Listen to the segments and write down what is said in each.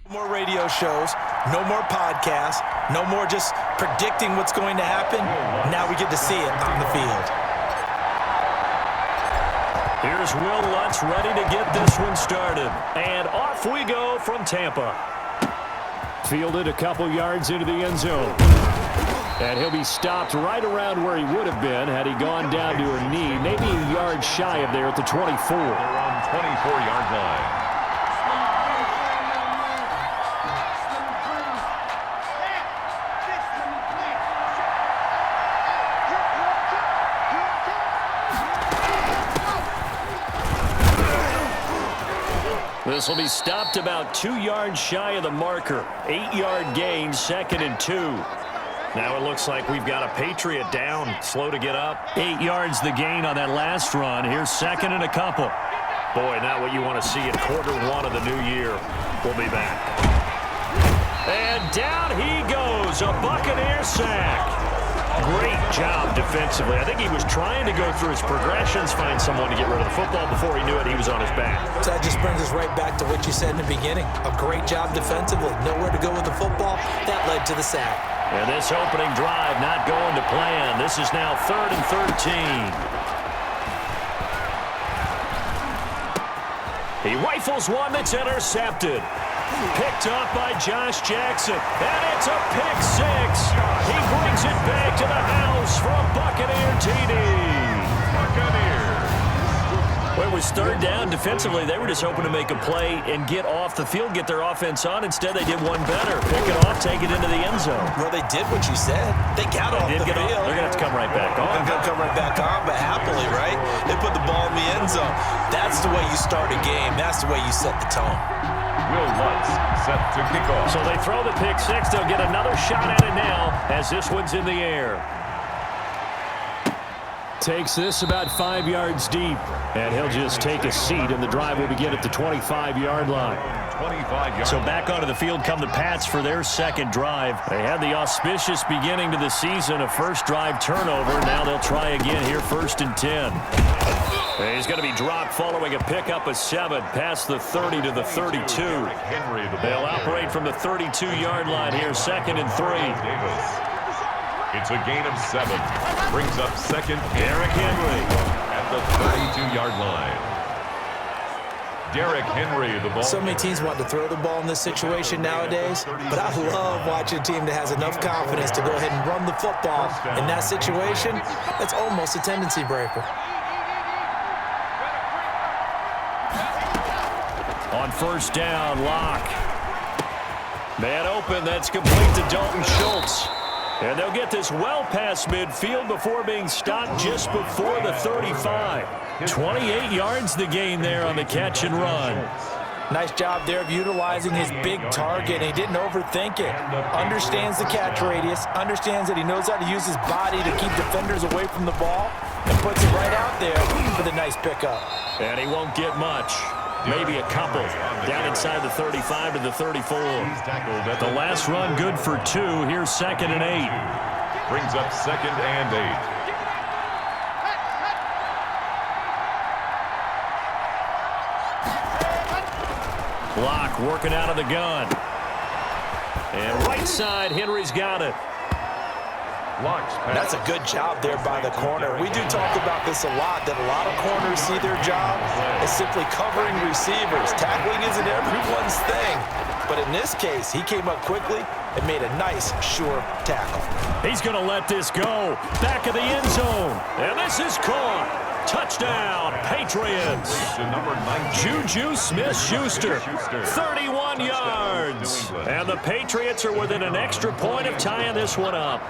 No more radio shows, no more podcasts, no more just predicting what's going to happen. Now we get to see it on the field. Here's Will Lutz ready to get this one started. And off we go from Tampa. Fielded a couple yards into the end zone. And he'll be stopped right around where he would have been had he gone down to a knee, maybe a yard shy of there at the 24. They're on 24-yard line. This will be stopped about 2 yards shy of the marker. 8-yard gain, 2nd and 2. Now it looks like we've got a Patriot down, slow to get up. 8 yards the gain on that last run. Here's 2nd and a couple. Boy, not what you want to see in Q1 of the new year. We'll be back. And down he goes, a Buccaneer sack. Great job defensively. I think he was trying to go through his progressions, find someone to get rid of the football. Before he knew it, he was on his back. So that just brings us right back to what you said in the beginning. A great job defensively. Nowhere to go with the football. That led to the sack. And this opening drive not going to plan. This is now 3rd and 13. He rifles one that's intercepted. Picked up by Josh Jackson. And it's a pick six. He brings it back to the house for a Buccaneer TD. Buccaneers. Well, it was 3rd down. Defensively, they were just hoping to make a play and get off the field, get their offense on. Instead, they did one better. Pick it off, take it into the end zone. Well, they did what you said. They got off the field. They're going to have to come right back on. They're going to come right back on, but happily, right? They put the ball in the end zone. That's the way you start a game. That's the way you set the tone. Will Lutz set to kick off. So they throw the pick six. They'll get another shot at it now as this one's in the air. Takes this about 5 yards deep. And he'll just take a seat, and the drive will begin at the 25-yard line. 25-yard. So back onto the field come the Pats for their second drive. They had the auspicious beginning to the season, a first drive turnover. Now they'll try again here, 1st and 10. He's going to be dropped following a pickup of 7 past the 30 to the 32. They'll operate from the 32-yard line here, 2nd and 3. It's a gain of 7. Brings up 2nd. Derrick Henry at the 32-yard line. Derrick Henry, the ball. So many teams want to throw the ball in this situation nowadays, but I love watching a team that has enough confidence to go ahead and run the football. In that situation, that's almost a tendency breaker. On 1st down, Locke. Man open, that's complete to Dalton Schultz. And they'll get this well past midfield before being stopped just before the 35. 28 yards the gain there on the catch and run. Nice job there of utilizing his big target. He didn't overthink it. Understands the catch radius. Understands that he knows how to use his body to keep defenders away from the ball. And puts it right out there for the nice pickup. And he won't get much. Maybe a couple. Down inside the 35 to the 34. The last run good for 2. Here's 2nd and 8. Brings up 2nd and 8. Locke working out of the gun. And right side, Henry's got it. That's a good job there by the corner. We do talk about this a lot, that a lot of corners see their job as simply covering receivers. Tackling isn't everyone's thing. But in this case, he came up quickly and made a nice, sure tackle. He's going to let this go. Back of the end zone. And this is caught. Touchdown, Patriots. Juju Smith-Schuster, 31 yards. And the Patriots are within an extra point of tying this one up.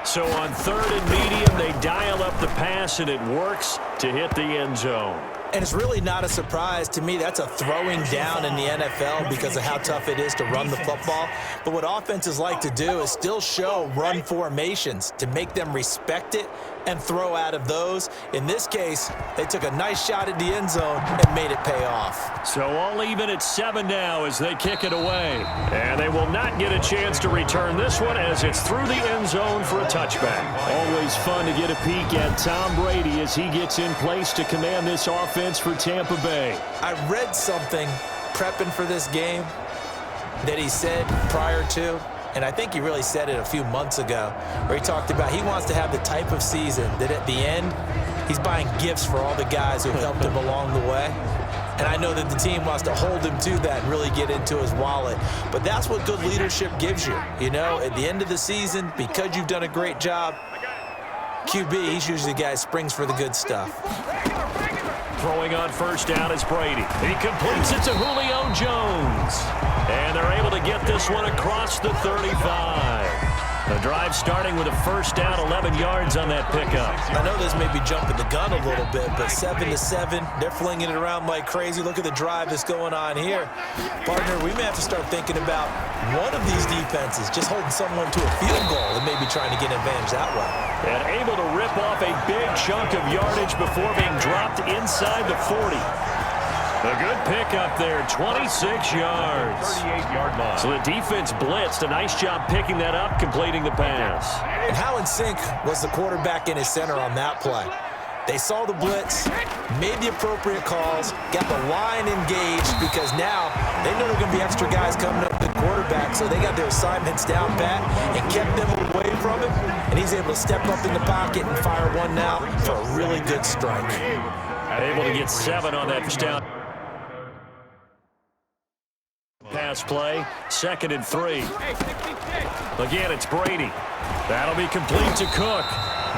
So on 3rd and medium, they dial up the pass, and it works to hit the end zone. And it's really not a surprise to me. That's a throwing down in the NFL because of how tough it is to run the football. But what offenses like to do is still show run formations to make them respect it and throw out of those. In this case, they took a nice shot at the end zone and made it pay off. So all even at 7 now as they kick it away. And they will not get a chance to return this one as it's through the end zone for a touchback. Always fun to get a peek at Tom Brady as he gets in place to command this offense for Tampa Bay. I read something prepping for this game that he said prior to, and I think he really said it a few months ago, where he talked about he wants to have the type of season that at the end, he's buying gifts for all the guys who helped him along the way. And I know that the team wants to hold him to that and really get into his wallet. But that's what good leadership gives you. You know, at the end of the season, because you've done a great job, QB, he's usually the guy who springs for the good stuff. Throwing on first down is Brady. He completes it to Julio Jones. And they're able to get this one across the 35. The drive starting with a first down, 11 yards on that pickup. I know this may be jumping the gun a little bit, but 7-7, they're flinging it around like crazy. Look at the drive that's going on here. Partner, we may have to start thinking about one of these defenses just holding someone to a field goal and maybe trying to get an advantage that way. And able to rip off a big chunk of yardage before being dropped inside the 40. A good pickup there, 26 yards. 38-yard line. So the defense blitzed. A nice job picking that up, completing the pass. And how in sync was the quarterback and his center on that play? They saw the blitz, made the appropriate calls, got the line engaged because now they know there are going to be extra guys coming up to the quarterback, so they got their assignments down pat and kept them away from him, and he's able to step up in the pocket and fire one now for a really good strike. Able to get 7 on that touchdown. Pass play, 2nd and 3. Again, it's Brady. That'll be complete to Cook.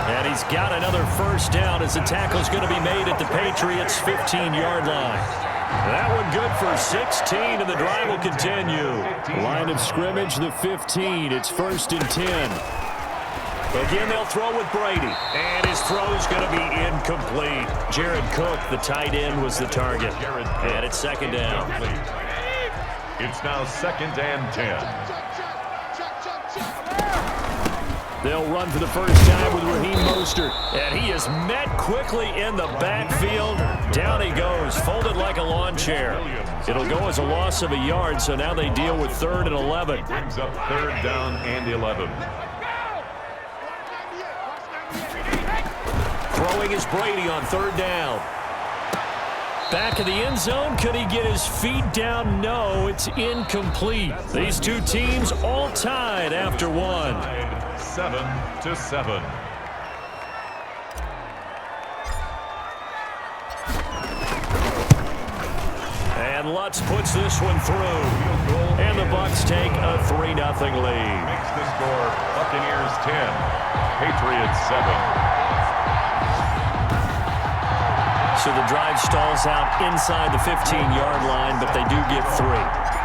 And he's got another first down as the tackle's going to be made at the Patriots' 15-yard line. That one good for 16, and the drive will continue. Line of scrimmage, the 15. It's 1st and 10. Again, they'll throw with Brady. And his throw's going to be incomplete. Jared Cook, the tight end, was the target. And it's 2nd down. It's now 2nd and 10. They'll run for the first time with Raheem Mostert. And he is met quickly in the backfield. Down he goes, folded like a lawn chair. It'll go as a loss of a yard, so now they deal with 3rd and 11. Brings up 3rd down and 11. Throwing is Brady on 3rd down. Back in the end zone, could he get his feet down? No, it's incomplete. These two teams all tied after one. 7-7. And Lutz puts this one through. And the Bucs take a 3-0 lead. Makes the score Buccaneers 10, Patriots 7. So the drive stalls out inside the 15-yard line, but they do get 3.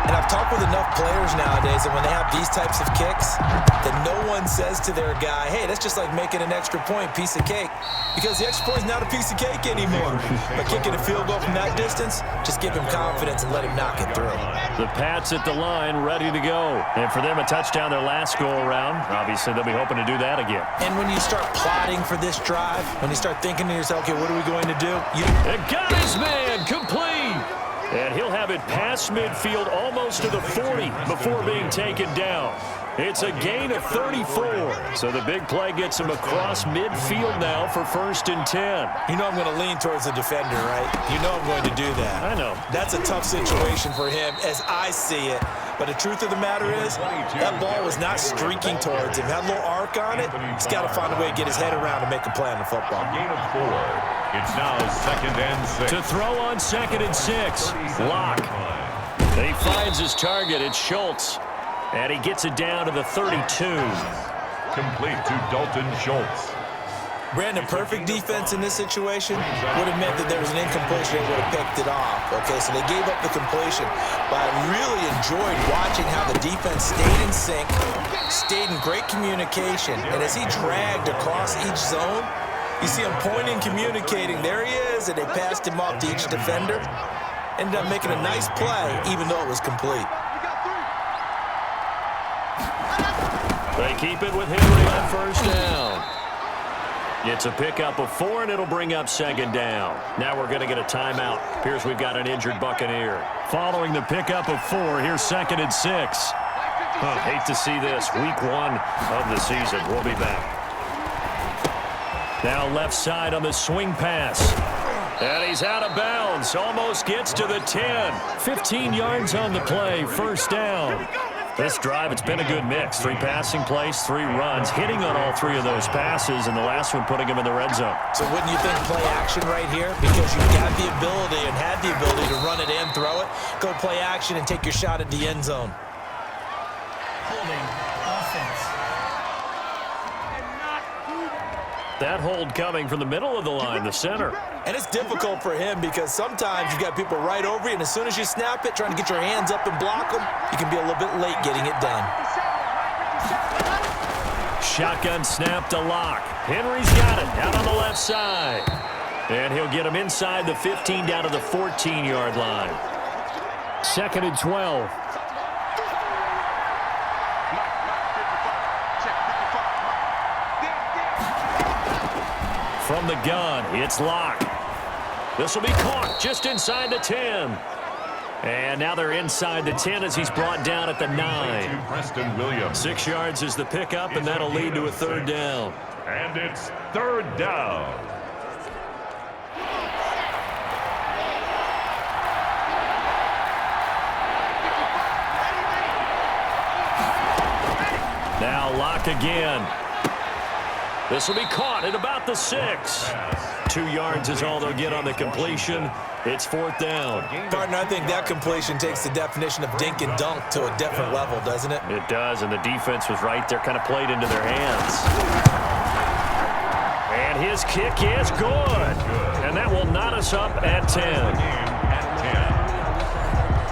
And I've talked with enough players nowadays that when they have these types of kicks, that no one says to their guy, hey, that's just like making an extra point, piece of cake. Because the extra point is not a piece of cake anymore. But kicking a field goal from that distance, just give him confidence and let him knock it through. The Pats at the line, ready to go. And for them, a touchdown their last go-around. Obviously, they'll be hoping to do that again. And when you start plotting for this drive, when you start thinking to yourself, okay, what are we going to do? And got his man, complete. And he'll have it past midfield almost to the 40 before being taken down. It's a gain of 34. So the big play gets him across midfield now for 1st and 10. You know I'm going to lean towards the defender, right? You know I'm going to do that. I know. That's a tough situation for him as I see it. But the truth of the matter is, that ball was not streaking towards him. That little arc on it, he's got to find a way to get his head around and make a play on the football. Gain of 4. It's now 2nd and 6. To throw on 2nd and 6. Lock. He finds his target. It's Schultz. And he gets it down to the 32. Complete to Dalton Schultz. Brandon, perfect defense in this situation would have meant that there was an incompletion. They would have picked it off. Okay, so they gave up the completion. But I really enjoyed watching how the defense stayed in sync, stayed in great communication. And as he dragged across each zone, you see him pointing, communicating. There he is, and they passed him off to each defender. Ended up making a nice play, even though it was complete. They keep it with Henry on 1st down. It's a pickup of 4, and it'll bring up 2nd down. Now we're going to get a timeout. Appears we've got an injured Buccaneer. Following the pickup of 4, here's 2nd and 6. Hate to see this. Week 1 of the season. We'll be back. Now left side on the swing pass. And he's out of bounds. Almost gets to the 10. 15 yards on the play. First down. This drive, it's been a good mix. 3 passing plays, 3 runs, hitting on all 3 of those passes, and the last one putting him in the red zone. So wouldn't you think play action right here? Because you've got the ability and had the ability to run it in, throw it, go play action, and take your shot at the end zone. Holding offense. That hold coming from the middle of the line, the center. And it's difficult for him because sometimes you've got people right over you, and as soon as you snap it, trying to get your hands up and block them, you can be a little bit late getting it done. Shotgun snap to Locke. Henry's got it out on the left side. And he'll get him inside the 15 down to the 14-yard line. 2nd and 12. From the gun, it's Locke. This will be caught just inside the 10. And now they're inside the 10 as he's brought down at the 9. Preston Williams. 6 yards is the pickup, and that'll lead to a 3rd down. And it's 3rd down. Now Locke again. This will be caught at about the 6. 2 yards is all they'll get on the completion. It's 4th down. Partner, I think that completion takes the definition of dink and dunk to a different level, doesn't it? It does, and the defense was right there, kind of played into their hands. And his kick is good. And that will knot us up at 10.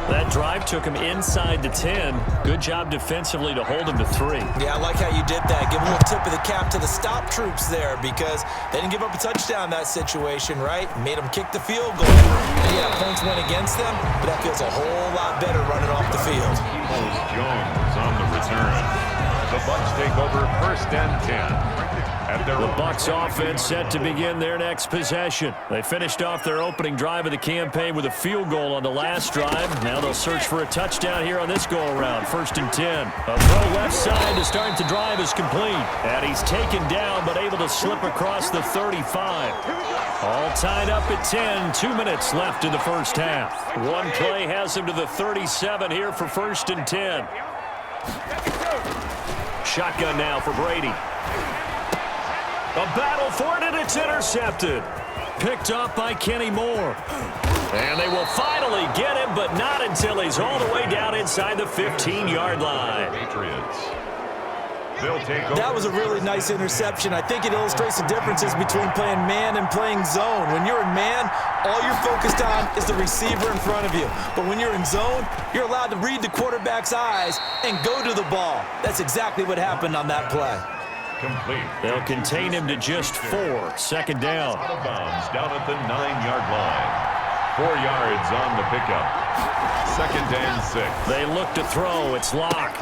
That drive took him inside the 10. Good job defensively to hold him to 3. Yeah, I like how you did that. Give a little tip of the cap to the stop troops there because they didn't give up a touchdown in that situation, right? Made them kick the field goal. And yeah, points went against them, but that feels a whole lot better running off the field. Jones on the return. The Bucs take over 1st and 10. The Bucs offense set to begin their next possession. They finished off their opening drive of the campaign with a field goal on the last drive. Now they'll search for a touchdown here on this go-around. 1st and 10. A throw left side to start the drive is complete. And he's taken down but able to slip across the 35. All tied up at 10. 2 minutes left in the first half. One play has him to the 37 here for 1st and 10. Shotgun now for Brady. A battle for it, and it's intercepted. Picked up by Kenny Moore. And they will finally get him, but not until he's all the way down inside the 15-yard line. Patriots. They'll take over. That was a really nice interception. I think it illustrates the differences between playing man and playing zone. When you're in man, all you're focused on is the receiver in front of you. But when you're in zone, you're allowed to read the quarterback's eyes and go to the ball. That's exactly what happened on that play. Complete. They'll contain him to just 4. 2nd down. Out of bounds down at the 9-yard line. 4 yards on the pickup. 2nd and 6. They look to throw. It's Locke.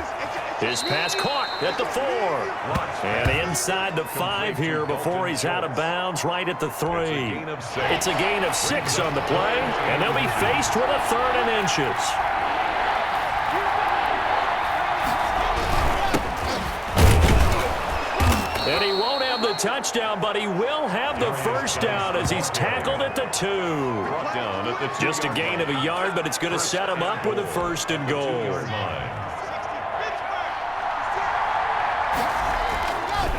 His pass caught at the 4. And inside the 5 here before he's out of bounds right at the 3. It's a gain of 6 on the play, and they'll be faced with a 3rd and inches. And he won't have the touchdown, but he will have the first down as he's tackled at the 2. Just a gain of a yard, but it's going to set him up with a 1st and goal.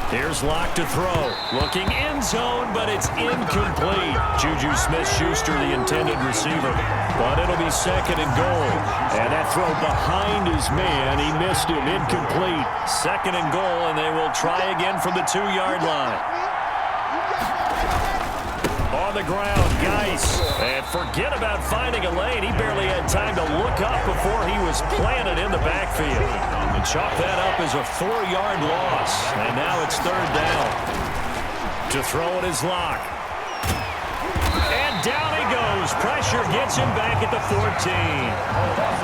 Here's Locke to throw. Looking end zone, but it's incomplete. Juju Smith-Schuster, the intended receiver. But it'll be 2nd and goal. And that throw behind his man. He missed him. Incomplete. 2nd and goal, and they will try again from the 2-yard line. On the ground, Geis. And forget about finding a lane. He barely had time to look up before he was planted in the backfield. And chalk that up as a 4-yard loss. And now it's 3rd down. To throw it is Locke. And down he goes. Pressure gets him back at the 14.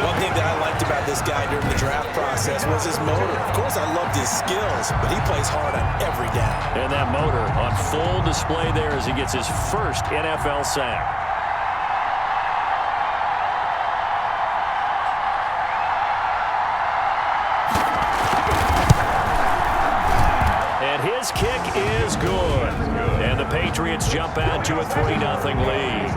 One thing that I liked about this guy during the draft process was his motor. Of course, I loved his skills, but he plays hard on every down. And that motor on full display there as he gets his first NFL sack. And his kick is good. And the Patriots jump out to a 3-0 lead.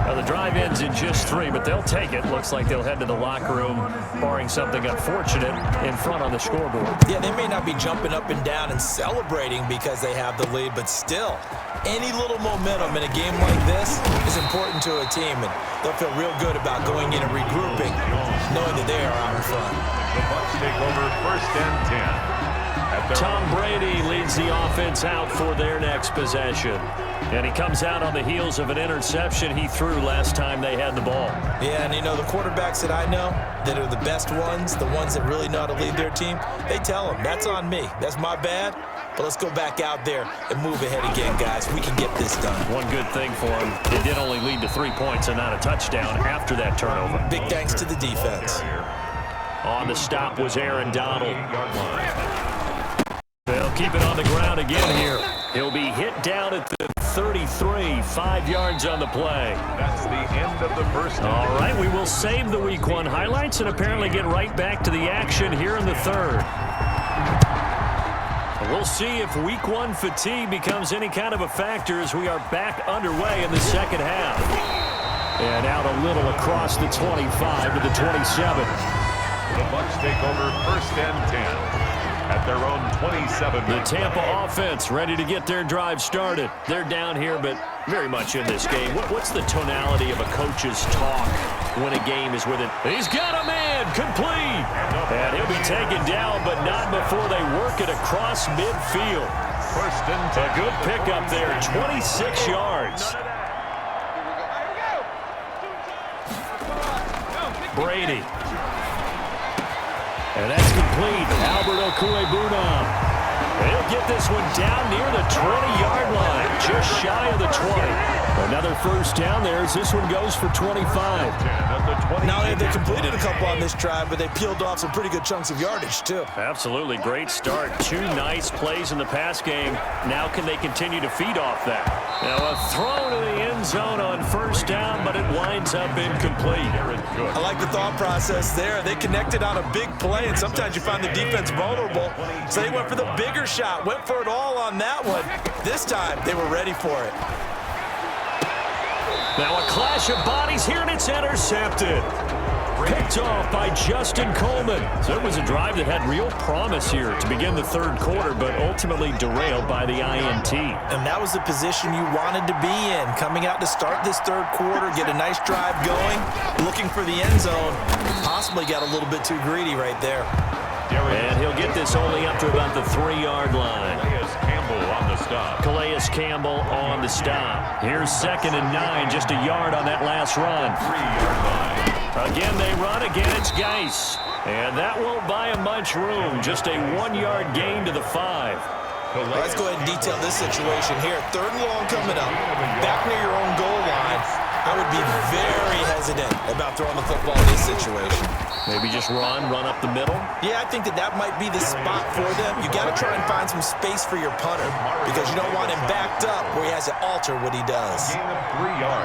Now, the drive ends in just 3, but they'll take it. Looks like they'll head to the locker room, barring something unfortunate, in front on the scoreboard. Yeah, they may not be jumping up and down and celebrating because they have the lead, but still, any little momentum in a game like this is important to a team, and they'll feel real good about going in and regrouping, knowing that they are out in front. The Bucs take over 1st and 10. Tom Brady leads the offense out for their next possession. And he comes out on the heels of an interception he threw last time they had the ball. Yeah, and you know, the quarterbacks that I know that are the best ones, the ones that really know how to lead their team, they tell them, that's on me. That's my bad. But let's go back out there and move ahead again, guys. We can get this done. One good thing for him, it did only lead to 3 points and not a touchdown after that turnover. Big thanks to the defense. On the stop was Aaron Donald. They'll keep it on the ground again here. He'll be hit down at the 33, 5 yards on the play. That's the end of the first. All right, we will save the Week 1 highlights and apparently get right back to the action here in the third. We'll see if Week 1 fatigue becomes any kind of a factor as we are back underway in the second half. And out a little across the 25 to the 27. The Bucs take over 1st and 10. At their own 27. The Tampa offense ready to get their drive started. They're down here, but very much in this game. What's the tonality of a coach's talk when a game is within? He's got a man, complete. And he'll be taken down, but not before they work it across midfield. 1st and 10. A good pickup there, 26 yards. Brady. And that's complete. Albert Okwuegbunam. They'll get this one down near the 20-yard line, just shy of the 20. Another first down there as this one goes for 25. Not only have they completed a couple on this drive, but they peeled off some pretty good chunks of yardage, too. Absolutely. Great start. 2 nice plays in the pass game. Now can they continue to feed off that? Now a throw to the end zone on first down, but it winds up incomplete. I like the thought process there. They connected on a big play, and sometimes you find the defense vulnerable. So they went for the bigger shot, went for it all on that one. This time, they were ready for it. Now a clash of bodies here, and it's intercepted. Picked off by Justin Coleman. So it was a drive that had real promise here to begin the third quarter, but ultimately derailed by the INT. And that was the position you wanted to be in. Coming out to start this third quarter, get a nice drive going, looking for the end zone. Possibly got a little bit too greedy right there. And he'll get this only up to about the 3-yard line. Calais Campbell on the stop. Here's 2nd and 9, just a yard on that last run. 3-yard line. Again, they run. Again, it's Geis. And that won't buy him much room. Just a 1-yard gain to the 5. Let's go ahead and detail this situation here. 3rd and long coming up. Back near your own goal line. I would be very hesitant about throwing the football in this situation. Maybe just run up the middle? Yeah, I think that might be the spot for them. You got to try and find some space for your punter because you don't want him backed up where he has to alter what he does.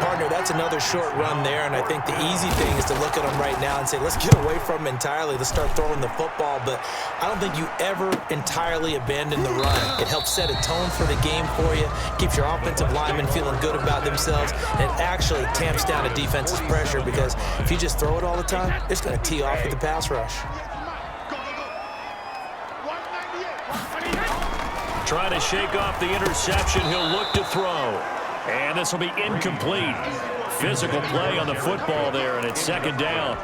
Partner, that's another short run there, and I think the easy thing is to look at him right now and say, let's get away from him entirely. Let's start throwing the football, but I don't think you ever entirely abandon the run. It helps set a tone for the game for you, keeps your offensive linemen feeling good about themselves, and it actually tamps down a defense's pressure because if you just throw it all the time, it's going to tee off with the pass rush. Trying to shake off the interception. He'll look to throw. And this will be incomplete. Physical play on the football there, and it's 2nd down.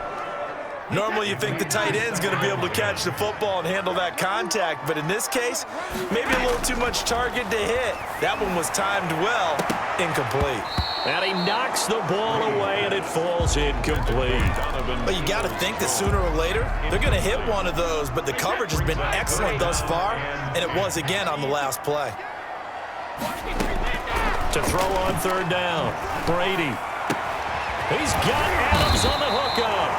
Normally you think the tight end's going to be able to catch the football and handle that contact, but in this case, maybe a little too much target to hit. That one was timed well, incomplete. And he knocks the ball away, and it falls incomplete. But you got to think that sooner or later, they're going to hit one of those, but the coverage has been excellent thus far, and it was again on the last play. To throw on 3rd down, Brady. He's got Adams on the hookup.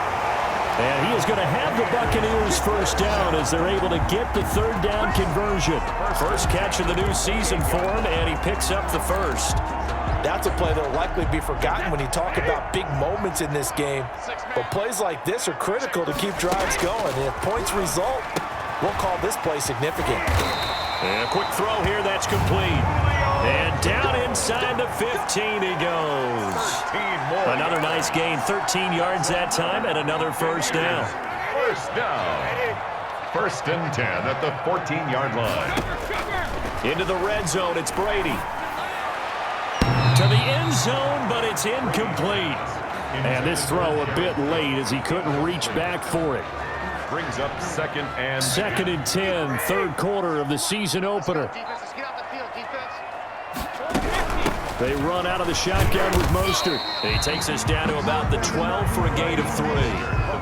And he is going to have the Buccaneers first down as they're able to get the 3rd down conversion. First catch of the new season for him, and he picks up the first. That's a play that will likely be forgotten when you talk about big moments in this game. But plays like this are critical to keep drives going. And if points result, we'll call this play significant. And a quick throw here, that's complete. And down inside the 15 he goes. Another nice gain, 13 yards that time, and another first down. First down. 1st and 10 at the 14-yard line. Into the red zone, it's Brady. To the end zone, but it's incomplete. And this throw a bit late as he couldn't reach back for it. Brings up 2nd and 10, third quarter of the season opener. They run out of the shotgun with Mostert. He takes us down to about the 12 for a gain of 3.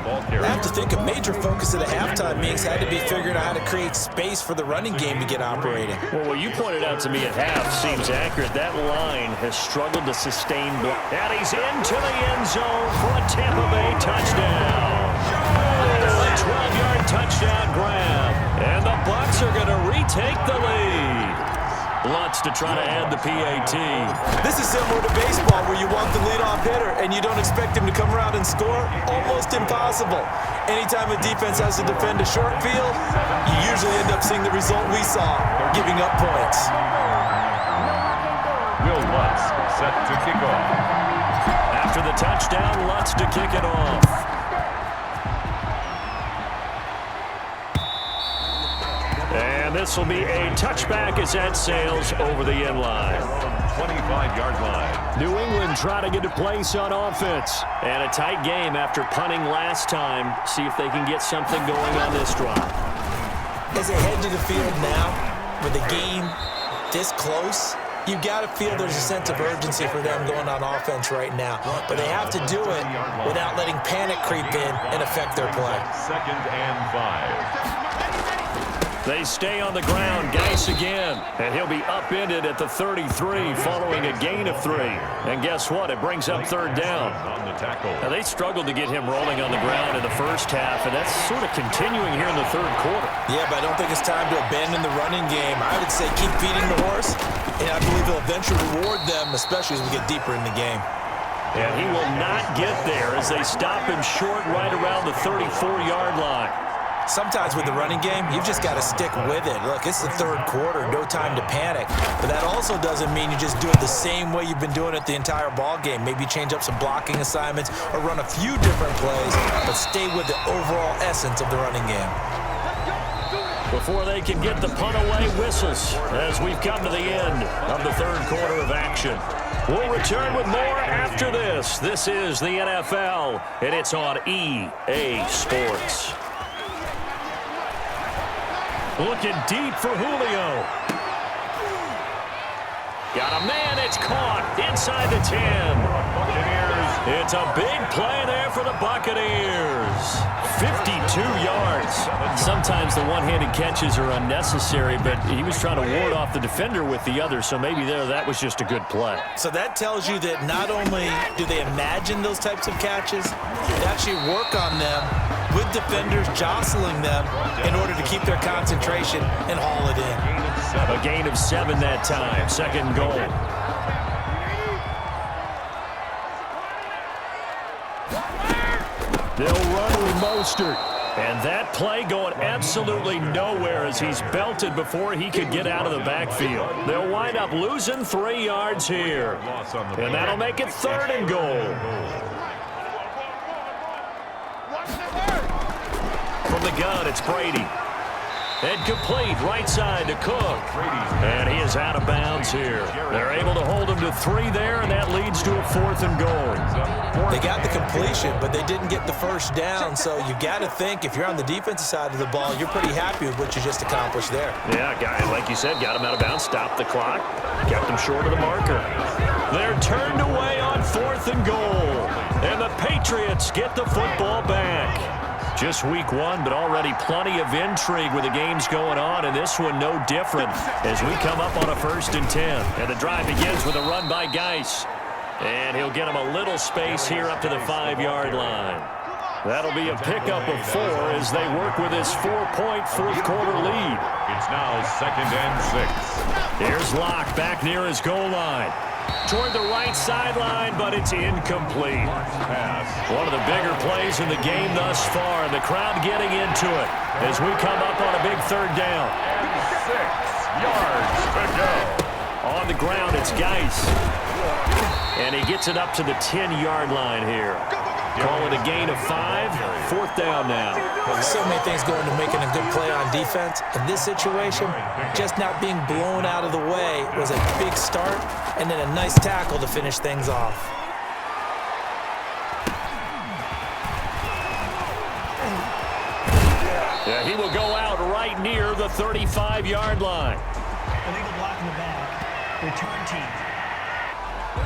I have to think a major focus of the halftime meetings had to be figuring out how to create space for the running game to get operating. Well, what you pointed out to me at half seems accurate. That line has struggled to sustain block. And he's into the end zone for a Tampa Bay touchdown. A 12-yard touchdown grab. And the Bucs are going to retake the lead. Lutz to try to add the PAT. This is similar to baseball where you want the leadoff hitter and you don't expect him to come around and score. Almost impossible. Anytime a defense has to defend a short field, you usually end up seeing the result we saw, giving up points. Will Lutz set to kick off. After the touchdown, Lutz to kick it off. And this will be a touchback as that sails over the end line. 25-yard line. New England trying to get a place on offense. And a tight game after punting last time. See if they can get something going on this drive. As they head to the field now, with the game this close, you've got to feel there's a sense of urgency for them going on offense right now. But they have to do it without letting panic creep in and affect their play. 2nd and 5. They stay on the ground. Geis again. And he'll be upended at the 33 following a gain of 3. And guess what? It brings up 3rd down. On the tackle. Now, they struggled to get him rolling on the ground in the first half, and that's sort of continuing here in the 3rd quarter. Yeah, but I don't think it's time to abandon the running game. I would say keep feeding the horse, and I believe he'll eventually reward them, especially as we get deeper in the game. And he will not get there as they stop him short right around the 34-yard line. Sometimes with the running game, you've just got to stick with it. Look, it's the 3rd quarter, no time to panic. But that also doesn't mean you just do it the same way you've been doing it the entire ball game. Maybe change up some blocking assignments or run a few different plays, but stay with the overall essence of the running game. Before they can get the punt away, whistles as we've come to the end of the 3rd quarter of action. We'll return with more after this. This is the NFL, and it's on EA Sports. Looking deep for Julio. Got a man, it's caught inside the 10. Buccaneers. It's a big play there for the Buccaneers. 52 yards. Sometimes the one-handed catches are unnecessary, but he was trying to ward off the defender with the other, so maybe that was just a good play. So that tells you that not only do they imagine those types of catches, they actually work on them with defenders jostling them in order to keep their concentration and haul it in. A gain of 7 that time. 2nd goal. They'll run with Mostert. And that play going absolutely nowhere as he's belted before he could get out of the backfield. They'll wind up losing 3 yards here. And that'll make it 3rd and goal. From the gun, it's Brady. And complete right side to Cook. And he is out of bounds here. They're able to hold him to 3 there, and that leads to a 4th and goal. They got the completion, but they didn't get the first down, so you got to think if you're on the defensive side of the ball, you're pretty happy with what you just accomplished there. Yeah, guy, like you said, got him out of bounds, stopped the clock, kept him short of the marker. They're turned away on 4th and goal, and the Patriots get the football back. Just week 1, but already plenty of intrigue with the games going on, and this one no different as we come up on a 1st and 10. And the drive begins with a run by Geis. And he'll get him a little space here up to the 5-yard line. That'll be a pickup of 4 as they work with his 4-point 4th quarter lead. It's now 2nd and 6. Here's Locke back near his goal line. Toward the right sideline, but it's incomplete. One of the bigger plays in the game thus far, and the crowd getting into it as we come up on a big 3rd down. 6 yards to go. On the ground, it's Geis. And he gets it up to the 10-yard line here. Call it a gain of 5. 4th down now. So many things go into making a good play on defense. In this situation, just not being blown out of the way was a big start, and then a nice tackle to finish things off. Yeah, he will go out right near the 35-yard line. Illegal block in the back. Return team.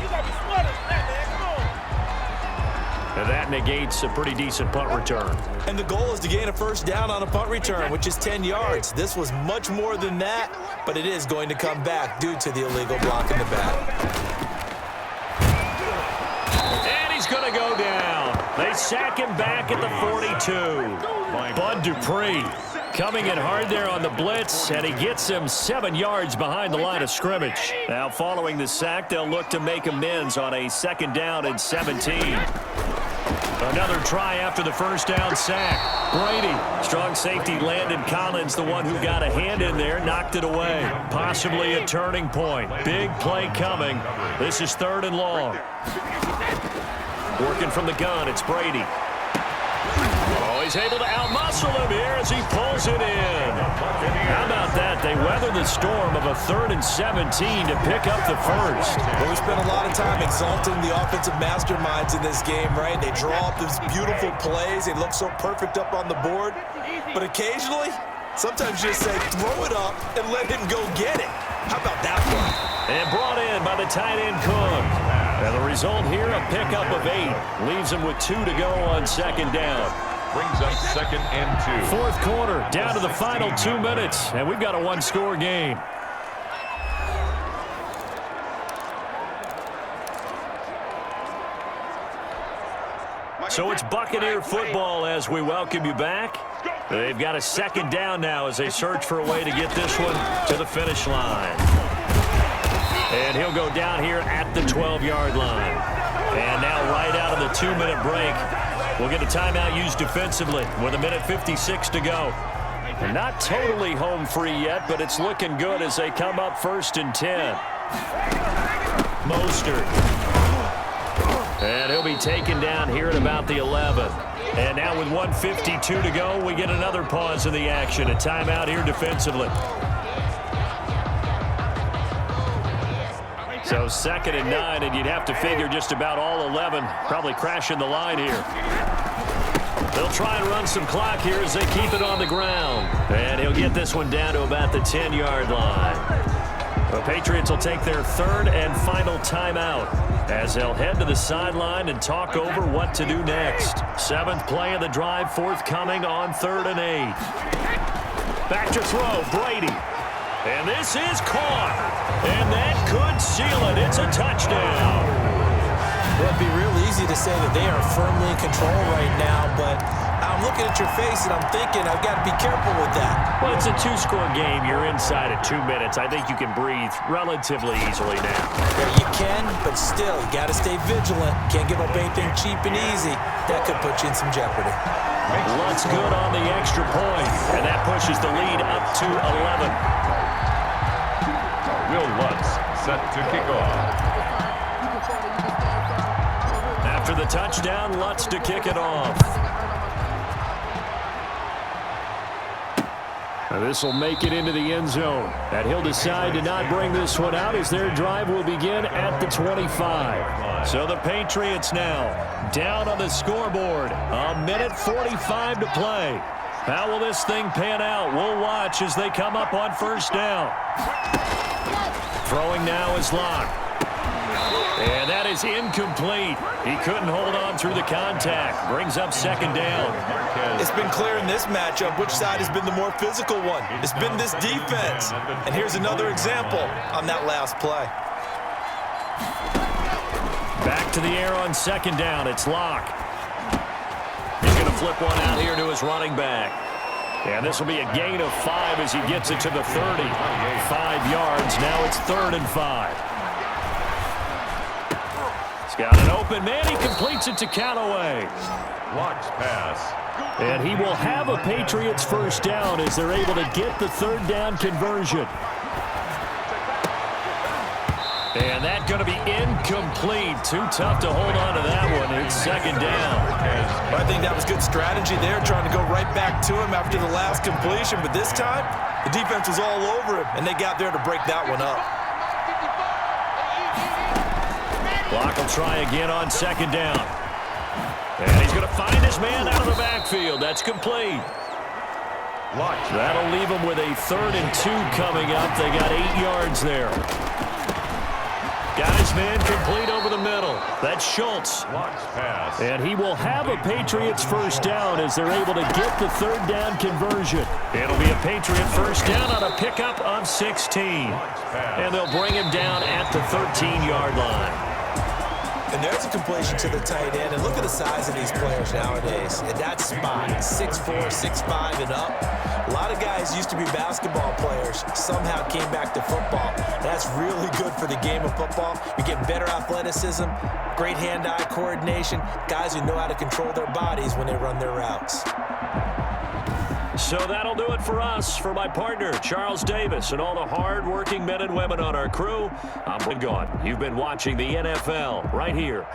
You got to be smarter than that, man. Come on. And that negates a pretty decent punt return. And the goal is to gain a first down on a punt return, which is 10 yards. This was much more than that, but it is going to come back due to the illegal block in the back. And he's going to go down. They sack him back at the 42. Bud Dupree coming in hard there on the blitz, and he gets him 7 yards behind the line of scrimmage. Now following the sack, they'll look to make amends on a 2nd down and 17. Another try after the first down sack. Brady, strong safety Landon Collins, the one who got a hand in there, knocked it away. Possibly a turning point. Big play coming. This is 3rd and long. Working from the gun, it's Brady. Oh, he's able to outmuscle him here as he pulls it in. How about that? They weather the storm of a 3rd and 17 to pick up the first. Well, we spent a lot of time exalting the offensive masterminds in this game, right? They draw up these beautiful plays. They look so perfect up on the board. But occasionally, sometimes you just say, throw it up and let him go get it. How about that one? And brought in by the tight end Cook. And the result here, a pickup of 8. Leaves him with 2 to go on 2nd down. Brings up 2nd and 2. 4th quarter, down to the final 2 minutes, and we've got a 1-score game. So it's Buccaneer football as we welcome you back. They've got a 2nd down now as they search for a way to get this one to the finish line. And he'll go down here at the 12-yard line. And now right out of the 2-minute break, we'll get a timeout used defensively with 1:56 to go. They're not totally home free yet, but it's looking good as they come up 1st and 10. Mostert. And he'll be taken down here at about the 11. And now with 1:52 to go, we get another pause in the action. A timeout here defensively. So 2nd and 9, and you'd have to figure just about all 11 probably crashing the line here. They'll try and run some clock here as they keep it on the ground. And he'll get this one down to about the 10-yard line. The Patriots will take their 3rd and final timeout as they'll head to the sideline and talk over what to do next. 7th play of the drive forthcoming on 3rd and 8. Back to throw, Brady. And this is caught. And that could seal it. It's a touchdown. Well, it'd be real easy to say that they are firmly in control right now, but I'm looking at your face and I'm thinking I've got to be careful with that. Well, it's a 2-score game. You're inside at 2 minutes. I think you can breathe relatively easily now. Yeah, you can, but still, you got to stay vigilant. Can't give up anything cheap and easy. That could put you in some jeopardy. Lutz good on the extra point, and that pushes the lead up to 11. Will Lutz set to kick off. After the touchdown, Lutz to kick it off. Now this will make it into the end zone. And he'll decide to not bring this one out as their drive will begin at the 25. So the Patriots now down on the scoreboard. 1:45 to play. How will this thing pan out? We'll watch as they come up on 1st down. Throwing now is Locke. And that is incomplete. He couldn't hold on through the contact. Brings up 2nd down. It's been clear in this matchup which side has been the more physical one. It's been this defense. And here's another example on that last play. Back to the air on 2nd down. It's Locke. He's going to flip one out here to his running back. And this will be a gain of 5 as he gets it to the 30. 5 yards. Now it's 3rd and 5. He's got an open man. He completes it to Callaway. Locke's pass. And he will have a Patriots first down as they're able to get the 3rd down conversion. going to be incomplete. Too tough to hold on to that one. It's second down. I think that was good strategy there, trying to go right back to him after the last completion. But this time, the defense was all over him, and they got there to break that one up. Clock will try again on second down. And he's going to find his man out of the backfield. That's complete. That'll leave him with a 3rd and 2 coming up. They got 8 yards there. Got his man complete over the middle. That's Schultz. And he will have a Patriots first down as they're able to get the 3rd down conversion. It'll be a Patriot first down on a pickup of 16. And they'll bring him down at the 13-yard line. And there's a completion to the tight end. And look at the size of these players nowadays. At that spot, 6'4", 6'5", and up. A lot of guys used to be basketball players, somehow came back to football. That's really good for the game of football. You get better athleticism, great hand-eye coordination, guys who know how to control their bodies when they run their routes. So that'll do it for us. For my partner, Charles Davis, and all the hard-working men and women on our crew, I'm Gone. You've been watching the NFL right here